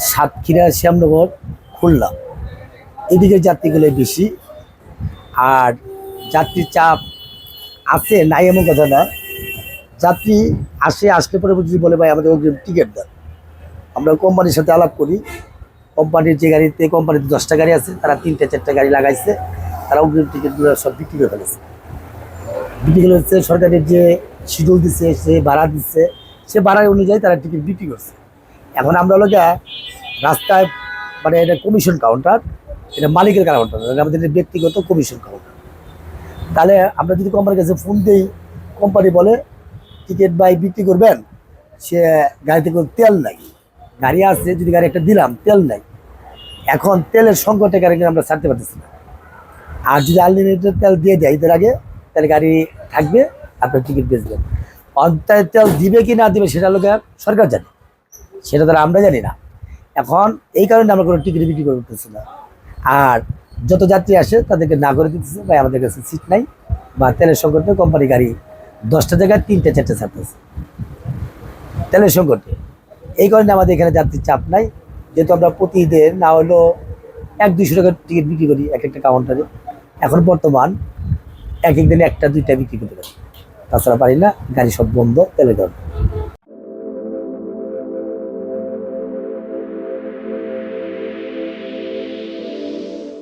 সাতক্ষীরা, শ্যামনগর, খুলনা এদিকে যাত্রীগুলো বেশি। আর যাত্রীর চাপ আছে নাই এমন কথা না, যাত্রী আসলে পরে যদি বলে ভাই আমাদের অগ্রিম টিকিট দেন, আমরা কোম্পানির সাথে আলাপ করি। কোম্পানির যে গাড়িতে, কোম্পানিতে 10টা গাড়ি আছে, তারা 3টা 4টা গাড়ি লাগাইছে, তারা অগ্রিম টিকিটগুলো সব বিক্রি করে ফেলেছে। বিক্রি করে হচ্ছে সরকারের যে শিডিউল দিচ্ছে, সে ভাড়া দিচ্ছে, সে ভাড়া অনুযায়ী তারা টিকিট বিক্রি করছে। এখন আমরা হলো যা রাস্তায়, মানে এটা কমিশন কাউন্টার, এটা মালিকের কাউন্টার, আমাদের ব্যক্তিগত কমিশন কাউন্টার। তাহলে আমরা যদি কোম্পানির কাছে ফোন দিই, কোম্পানি বলে টিকিট বাই বিক্রি করবেন, সে গাড়িতে কোনো তেল নাই, গাড়ি আছে যদি গাড়ি একটা দিলাম, তেল নাই। এখন তেলের সংকটে গাড়ি আমরা ছাড়তে পারতেছি না। আর যদি আনলিমিটেড তেল দিয়ে দেয় ঈদের আগে, তাহলে গাড়ি থাকবে, আপনার টিকিট বেচবেন। অন্তায় তেল দিবে কি না দিবে সেটা লোক সরকার জানে, সেটা তারা আমরা জানি না। এখন এই কারণে আমরা কোনো টিকিট বিক্রি করতেছি না। আর যত যাত্রী আসে তাদেরকে না করে দিতেছে, ভাই আমাদের কাছে সিট নাই, বা তেলের সংকটে কোম্পানি গাড়ি 10টা জায়গায় 3টা 4টা ছাড়তেছে তেলের সংকটে। এই কারণে আমাদের এখানে যাত্রীর চাপ নাই, যেহেতু আমরা প্রতি ঈদের না হলো 100-200 টাকার টিকিট বিক্রি করি এক একটা কাউন্টারে। এখন বর্তমান এক এক দিনে 1টা 2টা বিক্রি করতে পারি, তাছাড়া পারি না, গাড়ি সব বন্ধ তেলের কারণে।